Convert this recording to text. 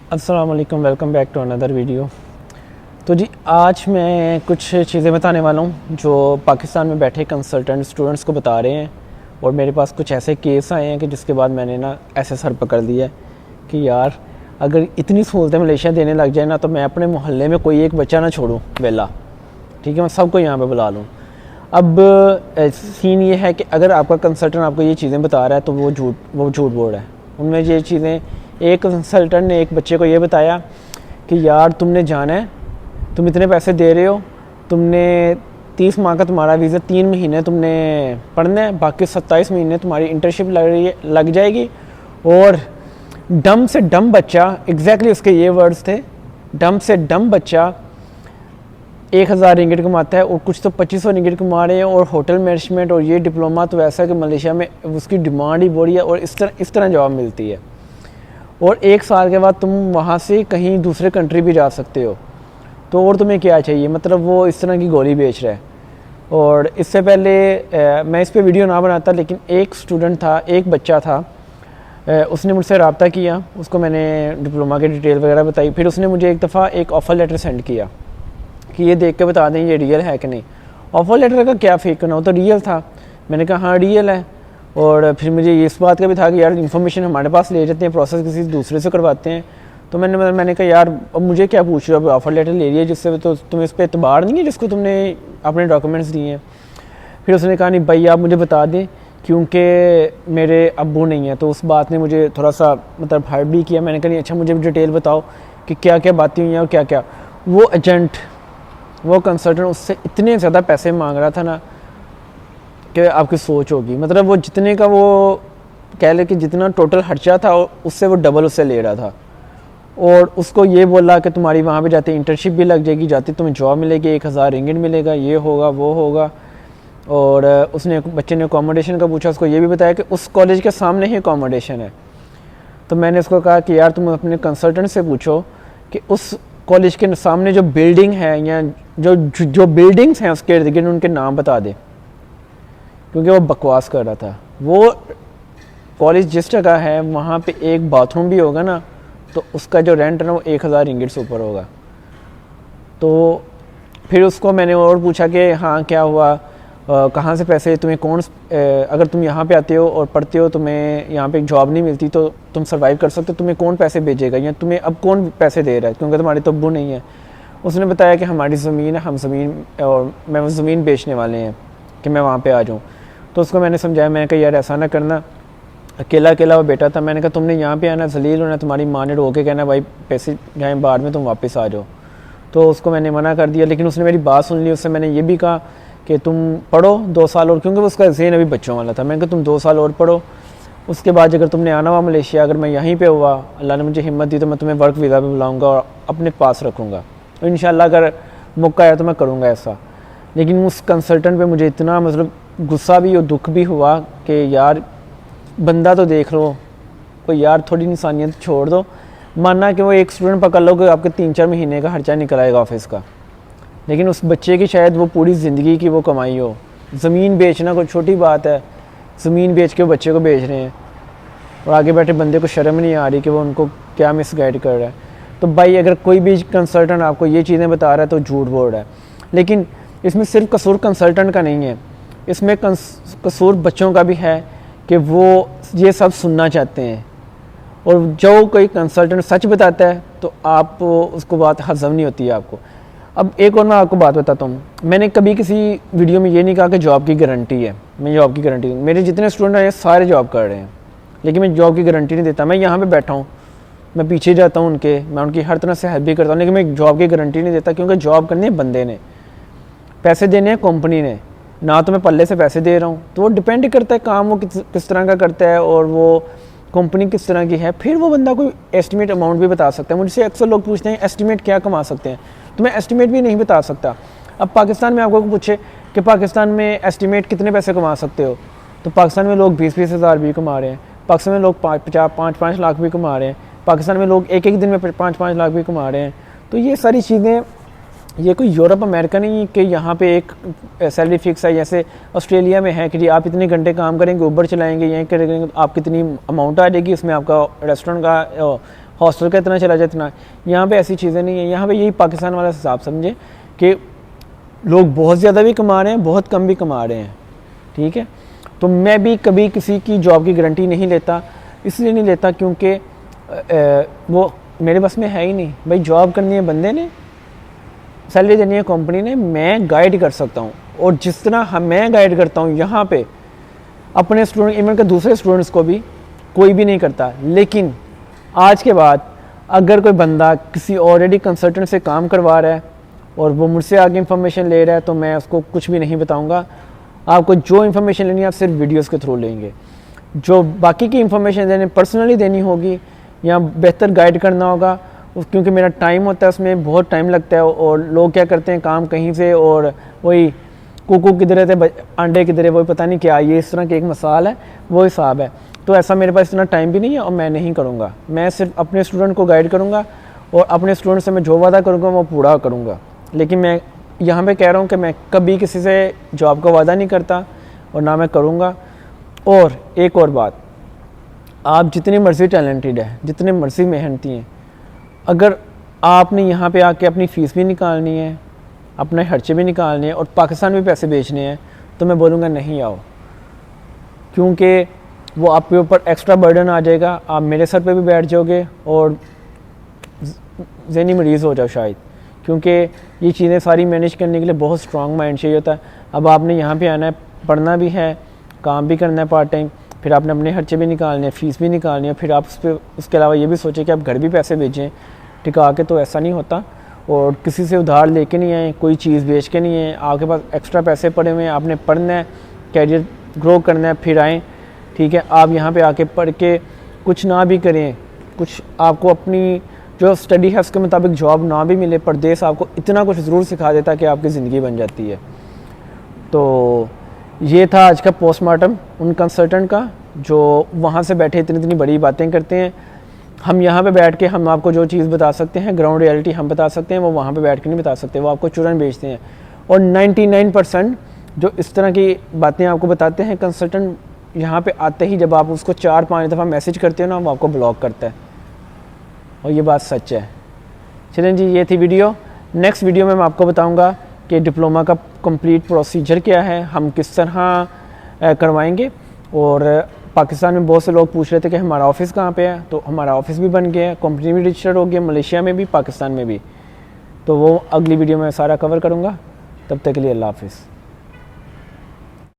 अस्सलाम वालेकुम, welcome back to another video. तो जी आज मैं कुछ चीज़ें बताने वाला हूँ जो पाकिस्तान में बैठे कंसल्टेंट स्टूडेंट्स को बता रहे हैं। और मेरे पास कुछ ऐसे केस आए हैं कि जिसके बाद मैंने ना ऐसे सर पकड़ लिया है कि यार अगर इतनी सहूलतें मलेशिया देने लग जाए ना तो मैं अपने मोहल्ले में कोई एक बच्चा ना छोड़ूँ वेला, ठीक है, मैं सबको यहाँ पे बुला लूँ। अब सीन ये है कि अगर आपका कंसल्टेंट आपको ये चीज़ें बता रहा है तो वो झूठ बोल रहा है। उनमें ये चीज़ें, एक कंसल्टेंट ने एक बच्चे को ये बताया कि यार तुमने जाना है, तुम इतने पैसे दे रहे हो, तुमने 30 माह का तुम्हारा वीज़ा 3 महीने तुमने पढ़ना है, बाकी 27 महीने तुम्हारी इंटर्नशिप लग जाएगी। और डम से डम बच्चा, एग्जैक्टली उसके ये वर्ड्स थे, डम से डम बच्चा 1000 रिंगिट कमाता है और कुछ तो 2500 रिंगिट कमा रहे हैं। और होटल मैनेजमेंट और ये डिप्लोमा तो ऐसा है कि मलेशिया में उसकी डिमांड ही बढ़ी है और इस तरह जॉब मिलती है। और 1 साल के बाद तुम वहाँ से कहीं दूसरे कंट्री भी जा सकते हो। तो और तुम्हें क्या चाहिए, मतलब वो इस तरह की गोली बेच रहा है। और इससे पहले मैं इस पे वीडियो ना बनाता, लेकिन एक स्टूडेंट था, एक बच्चा था, उसने मुझसे रब्ता किया, उसको मैंने डिप्लोमा की डिटेल वगैरह बताई। फिर उसने मुझे एक दफ़ा एक ऑफ़र लेटर सेंड किया कि ये देख के बता दें ये रियल है कि नहीं। ऑफ़र लेटर का क्या फेक करना, वो तो रियल था। मैंने कहा हाँ रियल है। और फिर मुझे इस बात का भी था कि यार इन्फॉर्मेशन हमारे पास ले जाते हैं, प्रोसेस किसी दूसरे से करवाते हैं। तो मैंने कहा यार अब मुझे क्या पूछ रहे हो, अब ऑफ़र लेटर ले रही है जिससे तो तुम्हें इस पर एतबार नहीं है जिसको तुमने अपने डॉक्यूमेंट्स दिए हैं। फिर उसने कहा नहीं भाई आप मुझे बता दें क्योंकि मेरे अब्बू नहीं है। तो उस बात ने मुझे थोड़ा सा मतलब हर्ट भी किया। मैंने कहा नहीं अच्छा मुझे डिटेल बताओ कि क्या क्या बातें हुई हैं और क्या क्या। वो एजेंट, वो कंसल्टेंट उससे इतने ज़्यादा पैसे मांग रहा था ना कि आपकी सोच होगी, मतलब वो जितने का वो कह ले कि जितना टोटल खर्चा था उससे वो डबल उससे ले रहा था। और उसको ये बोला कि तुम्हारी वहाँ पे जाते इंटर्नशिप भी लग जाएगी, जाते तुम्हें जॉब मिलेगी, 1000 रिंगिट मिलेगा, ये होगा वो होगा। और उसने बच्चे ने अकोमोडेशन का पूछा, उसको ये भी बताया कि उस कॉलेज के सामने ही अकोमोडेशन है। तो मैंने उसको कहा कि यार तुम अपने कंसल्टेंट से पूछो कि उस कॉलेज के सामने जो बिल्डिंग है या जो बिल्डिंग्स हैं उसके इर्द गिर्द उनके नाम बता दे, क्योंकि वो बकवास कर रहा था। वो कॉलेज जिस जगह है वहाँ पे एक बाथरूम भी होगा ना तो उसका जो रेंट है ना वो 1000 रिंगिट से ऊपर होगा। तो फिर उसको मैंने और पूछा कि हाँ क्या हुआ, कहाँ से पैसे तुम्हें कौन, अगर तुम यहाँ पे आते हो और पढ़ते हो, तुम्हें यहाँ पे जॉब नहीं मिलती तो तुम सर्वाइव कर सकते हो, तुम्हें कौन पैसे भेजेगा या तुम्हें अब कौन पैसे दे रहा है, क्योंकि तुम्हारे तो अब्बू नहीं है। उसने बताया कि हमारी ज़मीन है, हम ज़मीन और मैं वो ज़मीन बेचने वाले हैं कि मैं वहाँ पे आ जाऊँ। तो उसको मैंने समझाया, मैंने कहा यार ऐसा ना करना, अकेला अकेला वो बेटा था। मैंने कहा तुमने यहाँ पे आना, जलील होना, तुम्हारी माँ ने रो के कहना भाई पैसे जाएँ बाद में तुम वापस आ जाओ। तो उसको मैंने मना कर दिया, लेकिन उसने मेरी बात सुन ली। उससे मैंने ये भी कहा कि तुम पढ़ो 2 साल और, क्योंकि उसका ज़हन अभी बच्चों वाला था। मैंने कहा तुम 2 साल और पढ़ो, उसके बाद अगर तुमने आना हुआ मलेशिया, अगर मैं यहीं पे हुआ, अल्लाह ने मुझे हिम्मत दी तो मैं तुम्हें वर्क वीज़ा पे बुलाऊंगा और अपने पास रखूँगा। तो इंशाल्लाह अगर मौका आया तो मैं करूँगा ऐसा। लेकिन उस कंसल्टेंट पे मुझे इतना मतलब गुस्सा भी और दुख भी हुआ कि यार बंदा तो देख लो, कोई यार थोड़ी इंसानियत छोड़ दो। मानना कि वो एक स्टूडेंट पकड़ लो कि आपके 3-4 महीने का खर्चा निकल आएगा ऑफिस का, लेकिन उस बच्चे की शायद वो पूरी ज़िंदगी की वो कमाई हो। ज़मीन बेचना कोई छोटी बात है, ज़मीन बेच के वो बच्चे को बेच रहे हैं और आगे बैठे बंदे को शर्म नहीं आ रही कि वो उनको क्या मिसगाइड कर रहा है। तो भाई अगर कोई भी कंसल्टेंट आपको ये चीज़ें बता रहा है तो झूठ बोल रहा है। लेकिन इसमें सिर्फ कसूर कंसल्टेंट का नहीं है, इसमें कसूर बच्चों का भी है कि वो ये सब सुनना चाहते हैं। और जो कोई कंसल्टेंट सच बताता है तो आप उसको बात हज़म नहीं होती है आपको। अब एक और मैं आपको बात बताता हूँ, मैंने कभी किसी वीडियो में ये नहीं कहा कि जॉब की गारंटी है, मैं जॉब की गारंटी दूँ। मेरे जितने स्टूडेंट हैं सारे जॉब कर रहे हैं, लेकिन मैं जॉब की गारंटी नहीं देता। मैं यहाँ पे बैठा हूँ, मैं पीछे जाता हूँ उनके, मैं उनकी हर तरह से हेल्प भी करता हूँ, लेकिन मैं जॉब की गारंटी नहीं देता, क्योंकि जॉब करनी है बंदे ने, पैसे देने हैं कंपनी ने, ना तो मैं पल्ले से पैसे दे रहा हूँ। तो वो डिपेंड करता है काम वो किस तरह का करता है और वो कंपनी किस तरह की है, फिर वो बंदा कोई एस्टिमेट अमाउंट भी बता सकता है। मुझसे अक्सर लोग पूछते हैं एस्टिमेट क्या कमा सकते हैं, तो मैं एस्टिमेट भी नहीं बता सकता। अब पाकिस्तान में आपको पूछे कि पाकिस्तान में एस्टिमेट कितने पैसे कमा सकते हो, तो पाकिस्तान में लोग 20-20 हज़ार भी कमा रहे हैं, पाकिस्तान में लोग 5-5 लाख भी कमा रहे हैं, पाकिस्तान में लोग एक दिन में 5-5 लाख भी कमा रहे हैं। तो ये सारी चीज़ें, ये कोई यूरोप अमेरिका नहीं कि यहाँ पे एक सैलरी फिक्स है जैसे ऑस्ट्रेलिया में है कि जी आप इतने घंटे काम करेंगे, ऊबर चलाएंगे, यहीं करेंगे तो आप कितनी अमाउंट आ जाएगी, उसमें आपका रेस्टोरेंट का हॉस्टल का इतना चला जाए इतना। यहाँ पे ऐसी चीज़ें नहीं है। यहाँ पे यही पाकिस्तान वाला हिसाब समझे कि लोग बहुत ज़्यादा भी कमा रहे हैं, बहुत कम भी कमा रहे हैं, ठीक है। तो मैं भी कभी किसी की जॉब की गारंटी नहीं लेता, इसलिए नहीं लेता क्योंकि वो मेरे बस में है ही नहीं। भाई जॉब करनी है बंदे ने, सैलरी देनी है कंपनी ने, मैं गाइड कर सकता हूँ। और जिस तरह मैं गाइड करता हूँ यहाँ पे अपने स्टूडेंट, इवन के दूसरे स्टूडेंट्स को भी कोई भी नहीं करता। लेकिन आज के बाद अगर कोई बंदा किसी ऑलरेडी कंसल्टेंट से काम करवा रहा है और वो मुझसे आगे इन्फॉर्मेशन ले रहा है, तो मैं उसको कुछ भी नहीं बताऊँगा। आपको जो इन्फॉर्मेशन लेनी है आप सिर्फ वीडियोज़ के थ्रू लेंगे। जो बाकी की इन्फॉर्मेशन देने पर्सनली देनी होगी या बेहतर गाइड करना होगा, क्योंकि मेरा टाइम होता है उसमें, बहुत टाइम लगता है। और लोग क्या करते हैं काम कहीं से, और वही कुकू किधर है अंडे किधर है, वही पता नहीं क्या, ये इस तरह की एक मिसाल है, वो हिसाब है। तो ऐसा मेरे पास इतना टाइम भी नहीं है और मैं नहीं करूँगा। मैं सिर्फ अपने स्टूडेंट को गाइड करूँगा और अपने स्टूडेंट से मैं जो वादा करूँगा वो पूरा करूँगा। लेकिन मैं यहाँ पे कह रहा हूँ कि मैं कभी किसी से जॉब का वादा नहीं करता और ना मैं करूँगा। और एक और बात, आप जितनी मर्ज़ी टैलेंटेड है, जितने मर्ज़ी मेहनती हैं, अगर आपने यहाँ पे आके अपनी फ़ीस भी निकालनी है, अपने खर्चे भी निकालने हैं और पाकिस्तान में पैसे बेचने हैं, तो मैं बोलूँगा नहीं आओ, क्योंकि वो आपके ऊपर एक्स्ट्रा बर्डन आ जाएगा। आप मेरे सर पे भी बैठ जाओगे और ज़हनी मरीज़ हो जाओ शायद, क्योंकि ये चीज़ें सारी मैनेज करने के लिए बहुत स्ट्रॉन्ग माइंड चाहिए होता है। अब आपने यहाँ पे आना है, पढ़ना भी है, काम भी करना है पार्ट टाइम, फिर आपने अपने खर्चे भी निकालने हैं, फ़ीस भी निकालनी है, फिर आप उसके अलावा ये भी सोचें कि आप घर भी पैसे भेजें टिका के, तो ऐसा नहीं होता। और किसी से उधार लेके नहीं आए, कोई चीज़ बेच के नहीं है, आपके पास एक्स्ट्रा पैसे पड़े हुए हैं, आपने पढ़ना है, कैरियर ग्रो करना है, फिर आएँ, ठीक है। आप यहाँ पे आके पढ़ के कुछ ना भी करें, कुछ आपको अपनी जो स्टडी है उसके मुताबिक जॉब ना भी मिले, परदेस आपको इतना कुछ ज़रूर सिखा देता है कि आपकी ज़िंदगी बन जाती है। तो ये था आज का पोस्टमार्टम उन कंसल्टेंट का जो वहाँ से बैठे इतनी इतनी बड़ी बातें करते हैं। हम यहाँ पे बैठ के हम आपको जो चीज़ बता सकते हैं, ग्राउंड रियलिटी हम बता सकते हैं, वो वहाँ पे बैठ के नहीं बता सकते, वो आपको चूरन बेचते हैं। और 99% जो इस तरह की बातें आपको बताते हैं कंसल्टेंट, यहाँ पे आते ही जब आप उसको 4-5 दफ़ा मैसेज करते हो ना, वो आपको ब्लॉक करता है, और ये बात सच है। चलें जी, ये थी वीडियो। नेक्स्ट वीडियो में मैं आपको बताऊँगा कि डिप्लोमा का कंप्लीट प्रोसीजर क्या है, हम किस तरह करवाएंगे। और पाकिस्तान में बहुत से लोग पूछ रहे थे कि हमारा ऑफ़िस कहाँ पे है, तो हमारा ऑफ़िस भी बन गया है, कंपनी भी रजिस्टर्ड हो गया, मलेशिया में भी, पाकिस्तान में भी। तो वो अगली वीडियो में सारा कवर करूँगा। तब तक के लिए अल्लाह हाफ़िज़।